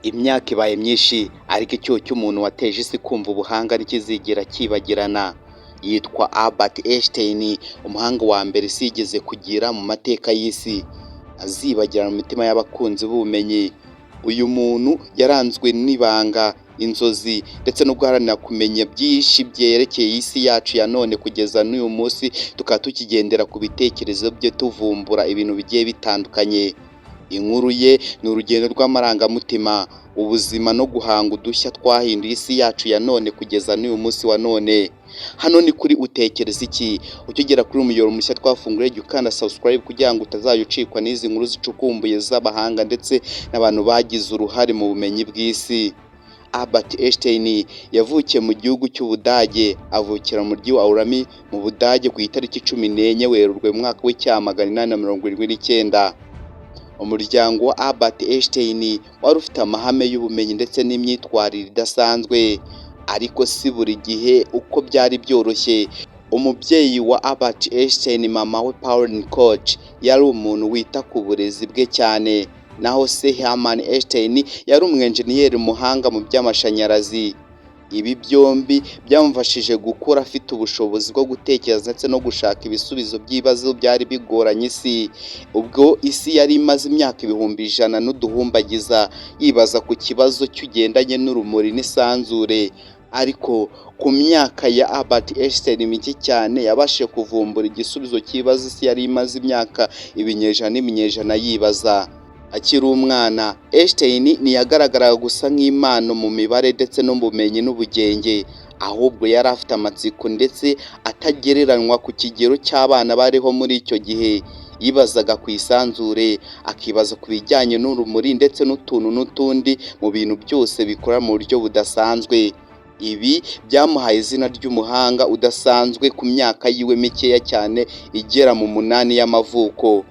Imyaka ibaye myinshi ariko icyuho cy'umuntu wateje isi kumva ubuhanga ntikizigera cyibagirana. Yitwa Albert Einstein, umuhanga wa mbere isi yigeze kugira mu mateka y'isi, azibagirana mu mitima y'abakunzi b'ubumenyi. Uyu muntu yaranzwe n'ibanga, inzozi ndetse no guharanira kumenya byinshi byerekeye isi yacu ya none, kugeza n'uyu munsi tukaba tukigendera ku bitekerezo bye tuvumbura ibintu bigiye bitandukanye. Inkuru ye ni urugendo rw'amarangamutima, ubuzima no guhanga udushya twahinduye isi yacu ya none kugeza n'uyu munsi wa none. Hano ni kuri Utekereza Iki. Ukigera kuri umuyoboro mushya twafunguriye, jya ukanda subscribe kugira ngo utazajya ucikwa n'izi nkuru zicukumbuye z'abahanga ndetse n'abantu bagize uruhare mu bumenyi bw'isi. Albert Einstein yavukiye mu gihugu cy'Ubudage, avukira mu mujyi wa Ulm mu Budage ku itariki 14 Werurwe mu mwaka w'1879. Umuryango wa Albert Einstein wari ufite amahame y'ubumenyi ndetse n'imyitwarire idasanzwe, ariko si buri gihe uko byari byoroshye. Umubyeyi wa Albert Einstein, mama we Pauline Koch, yari umuntu wita ku burezi bwe cyane, naho se Hermann Einstein yari umwenjeniyeri muhanga mu by'amashanyarazi. Ibi byombi byamufashije gukura afite ubushobozi bwo gutekereza ndetse no gushaka ibisubizo by'ibibazo byari bigoranye isi. Ubwo isi yari imaze imyaka ibihumbi 100 n'uduhumbagiza yibaza ku kibazo cy'ugendanye n'urumuri n'isanzure, ariko ku myaka ya Albert Einstein mike cyane yabashije kuvumbura igisubizo cy'ibibazo isi yari imaze imyaka ibinyejana n'iminyejana yibaza. Akiri umwana, Einstein ntiyagaragaraga gusa nk'impano mu mibare ndetse no mu bumenyi n'ubugenge, ahubwo yari afite amatsiko ndetse atagereranywa ku kigero cy'abana bariho muri icyo gihe. Yibazaga ku isanzure, akibaza ku bijyanye n'urumuri ndetse n'utuntu n'utundi mu bintu byose bikora mu buryo budasanzwe. Ibi byamuhaye izina ry'umuhanga udasanzwe ku myaka yiwe mikeya cyane, igera mu 8 y'amavuko.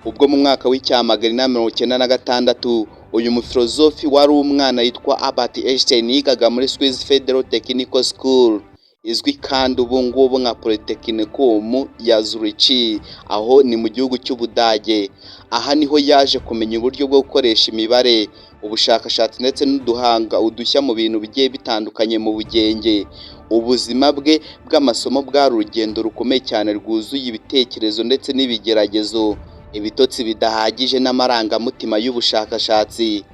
Ubwo mu mwaka w'1996 uyu mufilozofi wari umwana yitwa Albert Einstein yigaga muri Swiss Federal Technical School, izwi kandi ubu ngubu nka Polytechnicum ya Zurich, aho ni mu gihugu cy'Ubudage. Aha niho yaje kumenya uburyo bwo gukoresha imibare, ubushakashatsi ndetse n'uduhanga udushya mu bintu bigiye bitandukanye mu bugenge. Ubuzima bwe bw'amasomo bwari urugendo rukomeye cyane rwuzuye ibitekerezo ndetse n'ibigeragezo, ibitotsi bidahagije n'amarangamutima y'ubushakashatsi.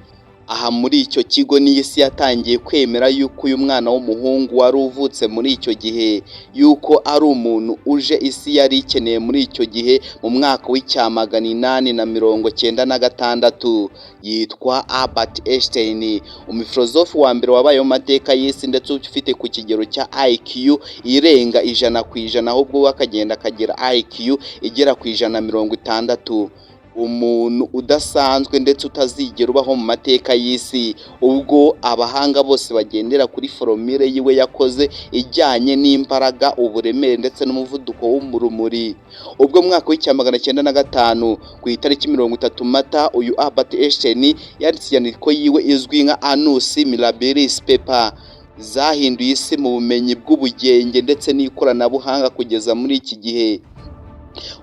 Aha muri icyo kigo niyo isi yatangiye kwemera yuko uyu mwana w'umuhungu wari uvutse muri icyo gihe, yuko ari umuntu uje isi yari ikeneye muri icyo gihe mu mwaka w'1996. Yitwa Albert Einstein, umufilozofi wa mbere wabayeho mu mateka y'isi ndetse ufite ku kigero cya IQ irenga 100%, ahubwo we akagenda akagira IQ igera ku 160. Umuntu udasanzwe ndetse utazigera ubaho mu mateka y'isi, ubwo abahanga bose bagendera kuri formule yiwe yakoze ijyanye n'imbaraga, uburemere ndetse n'umuvuduko w'urumuri. Ubwo mu mwaka w'1905 ku itariki 30 Mata, uyu Albert Einstein yanditse inyandiko yiwe izwi nka Annus Mirabilis Paper, zahinduye isi mu bumenyi bw'ubugenge ndetse n'ikoranabuhanga kugeza muri iki gihe.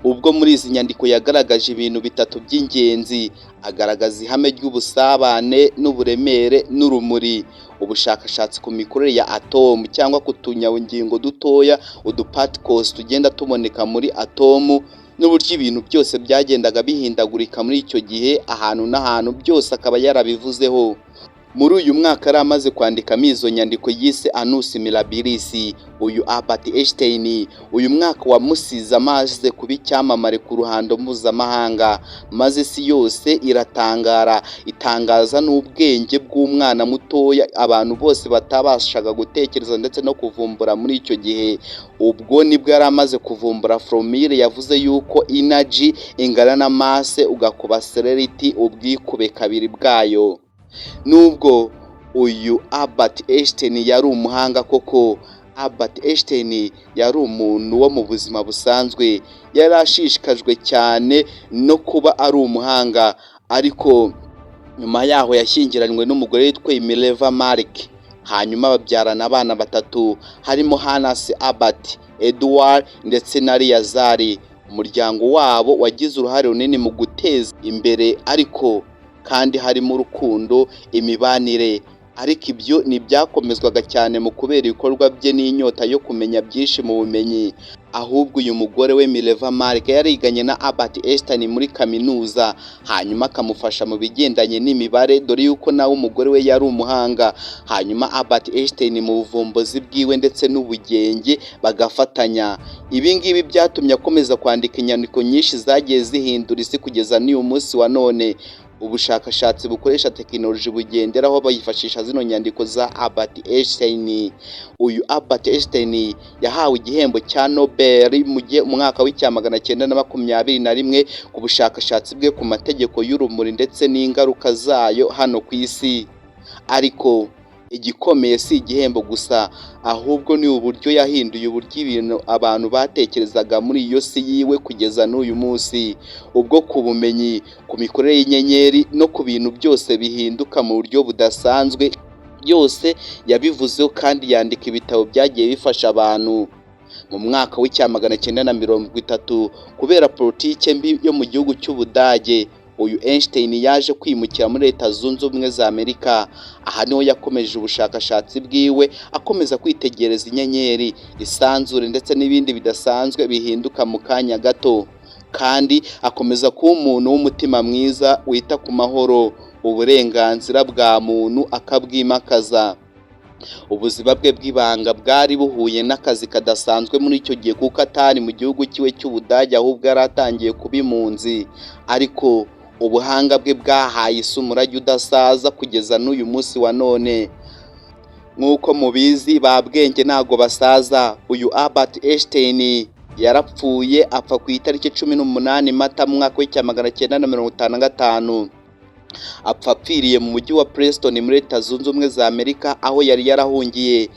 Ubwo muri izi nyandiko yagaragaje ibintu bitatu by'ingenzi, agaragaza ihame ry'ubusabane n'uburemere n'urumuri, ubushakashatsi ku mikorere ya atomu cyangwa ku tunyangingo dutoya, uduparticles tugenda tuboneka muri atomu, n'uburyo ibintu byose byagendaga bihindagurika muri icyo gihe ahantu n'ahantu byose akaba yarabivuzeho. Muri uyu mwaka yari amaze kwandikamo izo nyandiko yise Annus Mirabilis. Uyu Albert Einstein uyu mwaka wamusize amaze kuba icyamamare ku ruhando mpuzamahanga, maze isi yose iratangara, itangaza n'ubwenge bw'umwana mutoya abantu bose batabashaga gutekereza ndetse no kuvumbura muri icyo gihe. Ubwo nibwo yari amaze kuvumbura formule yavuze yuko energy ingana na mass ugakuba celerity ubwikube kabiri bwayo. Nubwo uyu Albert Einstein yari umuhanga koko, Albert Einstein yari umuntu wo mu buzima busanzwe, yari ashishikajwe cyane no kuba ari umuhanga, ariko nyuma yaho yashyingiranywe n'umugore witwa Mileva Mark, hanyuma babyarana abana 3 harimo Hannes Albert, Edward ndetse na Lazar. Umuryango wabo wagize uruhare runini mu guteza imbere ariko kandi harimo urukundo, imibanire. Ariko ibyo ntibyakomezwaga cyane mu kubera ibikorwa bye n'inyota yo kumenya byinshi mu bumenyi. Ahubwo uyu mugore we Mileva Maric yariganye na Albert Einstein muri kaminuza, hanyuma akamufasha mu bigendanye n'imibare, dore yuko nawe umugore we yari umuhanga. Hanyuma Albert Einstein mu buvumbuzi bwiwe ndetse n'ubugenge bagafatanya. Ibi ngibi byatumye akomeza kwandika inyandiko nyinshi zagiye zihindura isi kugeza n'uyu munsi wa none. Ubushakashatsi bukoresha tekinoloji bugenderaho bayifashisha zino nyandiko za Albert Einstein. Uyu Albert Einstein yahawe igihembo cya Nobel mu mwaka w'1921 ku bushakashatsi bwe ku mategeko y'urumuri ndetse n'ingaruka zayo hano ku isi. Ariko igikomeye si igihembo gusa, ahubwo ni uburyo yahinduye uburyo ibintu abantu batekerezaga muri iyo si yiwe kugeza n'uyu munsi. Ubwo ku bumenyi, ku mikorere y'inyenyeri no ku bintu byose bihinduka mu buryo budasanzwe, byose yabivuzeho kandi yandika ibitabo byagiye bifasha abantu. Mu mwaka w'1930 kubera politike mbi yo mu gihugu cy'Ubudage, uyu Einstein yaje kwimukira muri Leta Zunze Ubumwe za Amerika. Aha niho yakomeje ubushakashatsi bwiwe, akomeza kwitegereza inyenyeri, isanzure ndetse n'ibindi bidasanzwe bihinduka mu kanya gato, kandi akomeza kuba umuntu w'umutima mwiza wita ku mahoro, uburenganzira bwa muntu akabwimakaza. Ubuzima bwe bw'ibanga bwari buhuye n'akazi kadasanzwe muri icyo gihe, kuko atari mu gihugu kiwe cy'Ubudage, ahubwo yari atangiye kuba impunzi. Ariko ubuhanga bwe bwahaye isi umurage udasaza kugeza n'uyu munsi wa none. Nk'uko mubizi, ba bwenge ntago basaza. Uyu Albert Einstein yarapfuye, apfa ku itariki 18 Mata mu mwaka w'1955. Apfa apfiriye mu mujyi wa Preston muri Leta Zunze Ubumwe za Amerika, aho yari yarahungiye.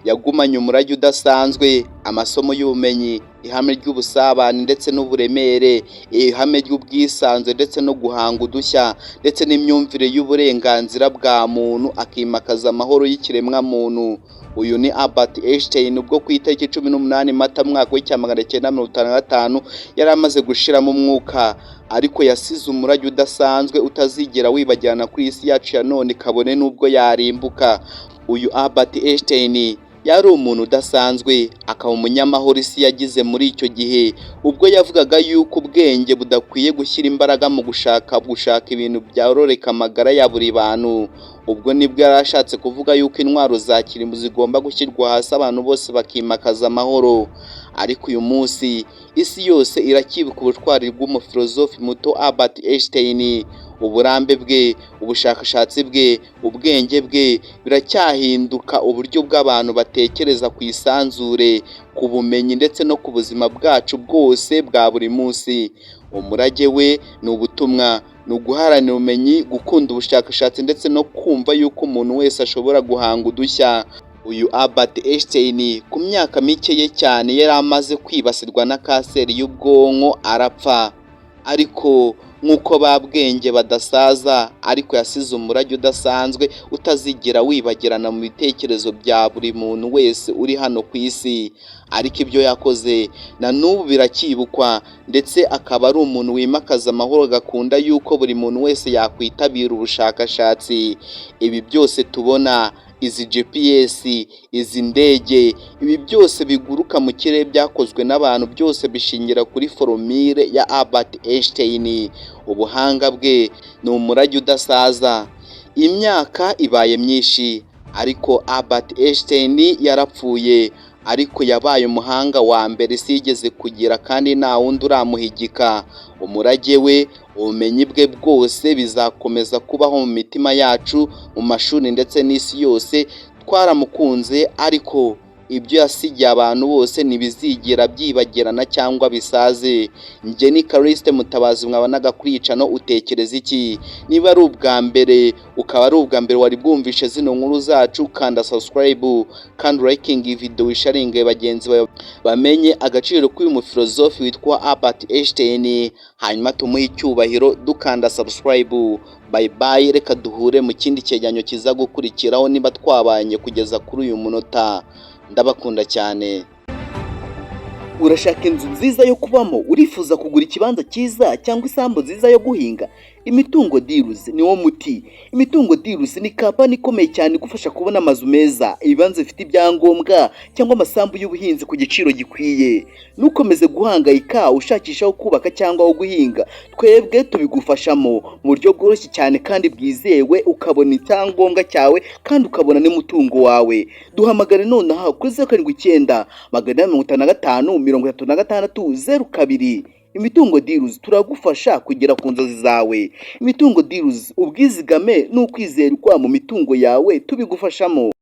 Yagumanye umurage udasanzwe, amasomo y'ubumenyi, ihame ry'ubusabane ndetse n'uburemere, ihame ry'ubwisanzwe ndetse no guhanga udushya, ndetse n'imyumvire y'uburenganzira bwa muntu, akimakaza amahoro y'ikiremwa muntu. Uyu ni Albert Einstein. Ubwo ku itariki 18 Mata mwaka w'1955 yari amaze gushiramo umwuka, ariko yasize umurage udasanzwe utazigera wibagirana kuri isi yacu ya none, kabone n'ubwo yarimbuka. Uyu Albert Einstein yari umuntu udasanzwe, akaba umunyamahoro isi yagize muri icyo gihe, ubwo yavugaga yuko ubwenge budakwiye gushyira imbaraga mu gushaka ibintu byororeka amagara ya buri bantu. Ubwo nibwo yarashatse kuvuga yuko intwaro za kirimbuzi zigomba gushyirwa hasi, abantu bose bakimakaza amahoro. Ariko uyu munsi isi yose irakibuka ubutwari bw'umufilozofi muto Albert Einstein. Uburambe bwe, ubushakashatsi bwe, ubwenge bwe biracyahinduka uburyo bw'abantu batekereza ku isanzure, ku bumenyi ndetse no ku buzima bwacu bwose bwa buri munsi. Umurage we ni ubutumwa, ni uguharanira ubumenyi, gukunda ubushakashatsi ndetse no kumva yuko umuntu wese ashobora guhanga udushya. Uyu Albert Einstein ku myaka mike ye cyane yari amaze kwibasirwa na kanseri y'ubwonko arapfa. Ariko nk'uko ba bwenge badasaza, ariko yasize umurage udasanzwe utazigera wibagirana mu bitekerezo bya buri muntu wese uri hano ku isi. Ariko ibyo yakoze na n'ubu biracyibukwa, ndetse akaba ari umuntu wimakaza amahoro, agakunda yuko buri muntu wese yakwitabira ubushakashatsi. Ibi byose tubona, izi GPS, izi ndege, ibi byose biguruka mu kirere byakozwe n'abantu, byose bishingira kuri formule ya Albert Einstein. Ubuhanga bwe ni umurage udasaza. Imyaka ibaye myinshi, ariko Albert Einstein yarapfuye, ariko yabaye umuhanga wa mbere isi yigeze kugira, kandi nta wundi uramuhigika. Umurage we, ubumenyi bwe bwose bizakomeza kubaho mu mitima yacu, mu mashuri ndetse n'isi yose. Twaramukunze, ariko ibyo yasigiye abantu bose ntibizigera byibagirana cyangwa bisaze. Njye ni Callixte Mutabazi, mwabanaga kuri Channel Utekereza Iki. Niba ari ubwa mbere, ukaba ari ubwa mbere wari bwumvishe zino nkuru zacu, kanda subscribe kandi liking video, sharinge bagenzi bawe bamenye agaciro k'uyu mufilozofi witwa Albert Einstein, hanyuma tumuhe icyubahiro dukanda subscribe. Bye bye, reka duhure mu kindi cyegeranyo kiza gukurikiraho niba twabanye kugeza kuri uyu munota. Ndabakunda cyane. Urashaka inzu nziza yo kubamo? Urifuza kugura ikibanza cyiza cyangwa isambu nziza yo guhinga? Imitungo Deals ni wo muti. Imitungo Deals ni kampani ikomeye cyane igufasha kubona amazu meza, ibibanza bifite ibyangombwa cyangwa amasambu y'ubuhinzi ku giciro gikwiye. Ntukomeze guhangayika ushakisha aho kubaka cyangwa aho guhinga, twebwe tubigufashamo mu buryo bworoshye cyane kandi bwizewe, ukabona icyangombwa cyawe kandi ukabona n'umutungo wawe. Duhamagare nonaha kuri 0789553662. Imitungo Deals turagufasha kugera ku nzozi zawe. Imitungo Deals, ubwizigame n'ukwizerwa mu mitungo yawe tubigufashamo.